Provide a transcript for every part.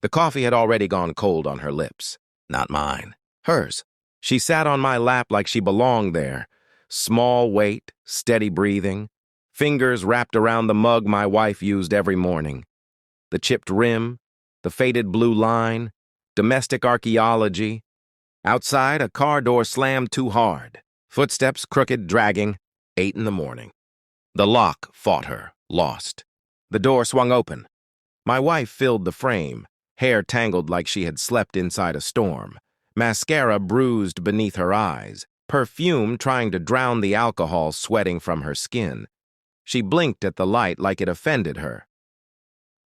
The coffee had already gone cold on her lips. Not mine. Hers. She sat on my lap like she belonged there. Small weight, steady breathing, fingers wrapped around the mug my wife used every morning. The chipped rim, the faded blue line, domestic archaeology. Outside, a car door slammed too hard. Footsteps crooked, dragging. 8 in the morning. The lock fought her, lost. The door swung open. My wife filled the frame, hair tangled like she had slept inside a storm, mascara bruised beneath her eyes, perfume trying to drown the alcohol sweating from her skin. She blinked at the light like it offended her.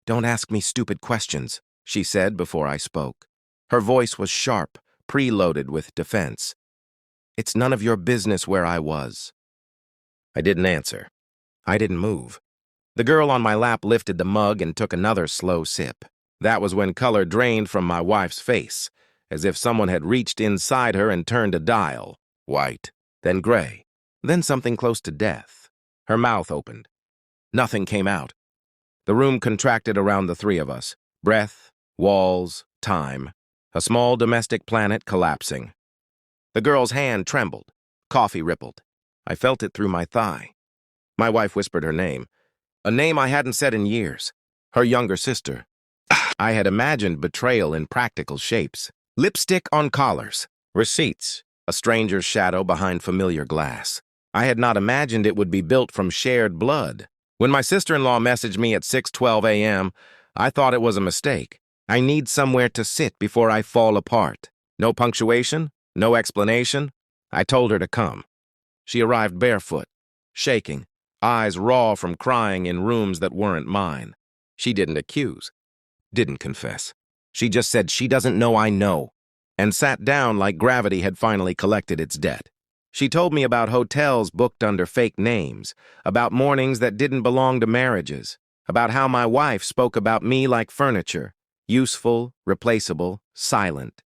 "Don't ask me stupid questions," she said before I spoke. Her voice was sharp, preloaded with defense. "It's none of your business where I was." I didn't answer. I didn't move. The girl on my lap lifted the mug and took another slow sip. That was when color drained from my wife's face, as if someone had reached inside her and turned a dial. White, then gray, then something close to death. Her mouth opened. Nothing came out. The room contracted around the three of us. Breath, walls, time. A small domestic planet collapsing. The girl's hand trembled. Coffee rippled. I felt it through my thigh. My wife whispered her name. A name I hadn't said in years. Her younger sister. I had imagined betrayal in practical shapes. Lipstick on collars. Receipts. A stranger's shadow behind familiar glass. I had not imagined it would be built from shared blood. When my sister-in-law messaged me at 6:12 a.m., I thought it was a mistake. I need somewhere to sit before I fall apart. No punctuation, no explanation. I told her to come. She arrived barefoot, shaking, eyes raw from crying in rooms that weren't mine. She didn't accuse, didn't confess. She just said she doesn't know I know, and sat down like gravity had finally collected its debt. She told me about hotels booked under fake names, about mornings that didn't belong to marriages, about how my wife spoke about me like furniture, useful, replaceable, silent.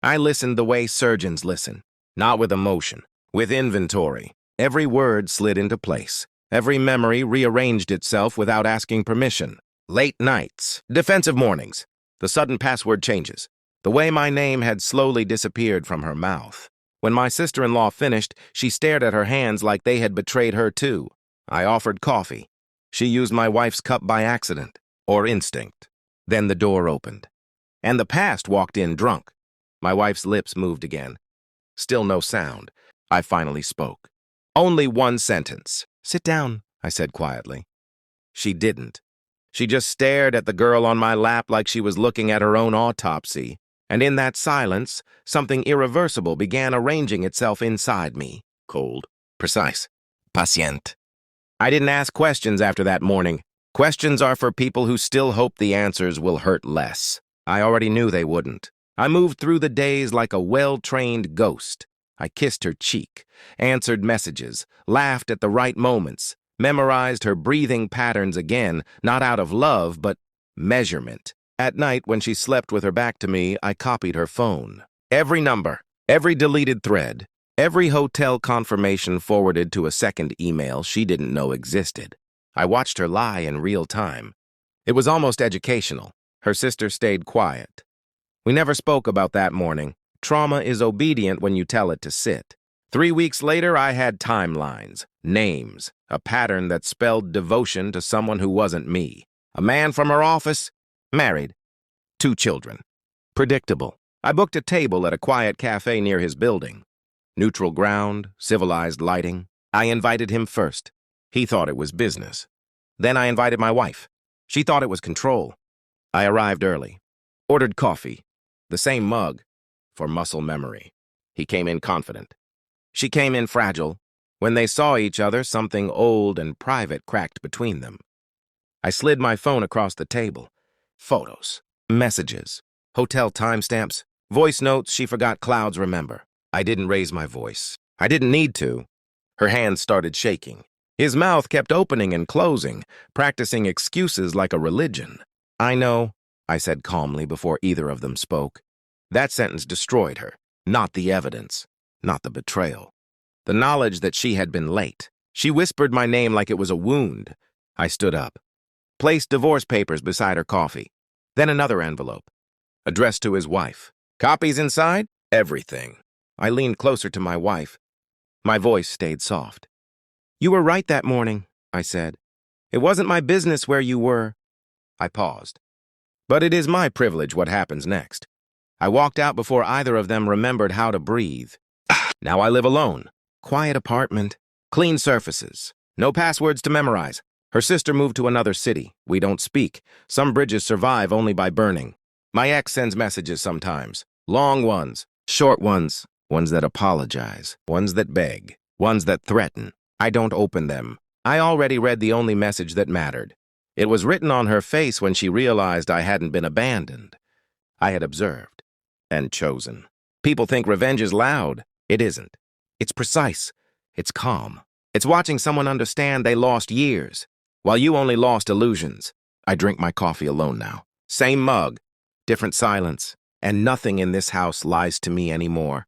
I listened the way surgeons listen, not with emotion, with inventory. Every word slid into place. Every memory rearranged itself without asking permission. Late nights, defensive mornings, the sudden password changes, the way my name had slowly disappeared from her mouth. When my sister-in-law finished, she stared at her hands like they had betrayed her too. I offered coffee. She used my wife's cup by accident, or instinct. Then the door opened. And the past walked in drunk. My wife's lips moved again. Still no sound. I finally spoke. Only one sentence. "Sit down," I said quietly. She didn't. She just stared at the girl on my lap like she was looking at her own autopsy. And in that silence, something irreversible began arranging itself inside me. Cold, precise, patient. I didn't ask questions after that morning. Questions are for people who still hope the answers will hurt less. I already knew they wouldn't. I moved through the days like a well-trained ghost. I kissed her cheek, answered messages, laughed at the right moments, memorized her breathing patterns again, not out of love, but measurement. At night, when she slept with her back to me, I copied her phone. Every number, every deleted thread, every hotel confirmation forwarded to a second email she didn't know existed. I watched her lie in real time. It was almost educational. Her sister stayed quiet. We never spoke about that morning. Trauma is obedient when you tell it to sit. 3 weeks later, I had timelines, names, a pattern that spelled devotion to someone who wasn't me. A man from her office, married, 2 children. Predictable. I booked a table at a quiet cafe near his building. Neutral ground, civilized lighting. I invited him first. He thought it was business. Then I invited my wife. She thought it was control. I arrived early. Ordered coffee. The same mug. For muscle memory. He came in confident. She came in fragile. When they saw each other, something old and private cracked between them. I slid my phone across the table. Photos. Messages. Hotel timestamps. Voice notes she forgot clouds remember. I didn't raise my voice. I didn't need to. Her hands started shaking. His mouth kept opening and closing, practicing excuses like a religion. "I know," I said calmly before either of them spoke. That sentence destroyed her. Not the evidence. Not the betrayal. The knowledge that she had been late. She whispered my name like it was a wound. I stood up. Placed divorce papers beside her coffee. Then another envelope, addressed to his wife. Copies inside? Everything. I leaned closer to my wife. My voice stayed soft. You were right that morning, I said. It wasn't my business where you were. I paused. But it is my privilege what happens next. I walked out before either of them remembered how to breathe. Now I live alone. Quiet apartment. Clean surfaces. No passwords to memorize. Her sister moved to another city. We don't speak. Some bridges survive only by burning. My ex sends messages sometimes. Long ones. Short ones. Ones that apologize. Ones that beg. Ones that threaten. I don't open them. I already read the only message that mattered. It was written on her face when she realized I hadn't been abandoned. I had observed and chosen. People think revenge is loud. It isn't. It's precise. It's calm. It's watching someone understand they lost years, while you only lost illusions. I drink my coffee alone now. Same mug, different silence, and nothing in this house lies to me anymore.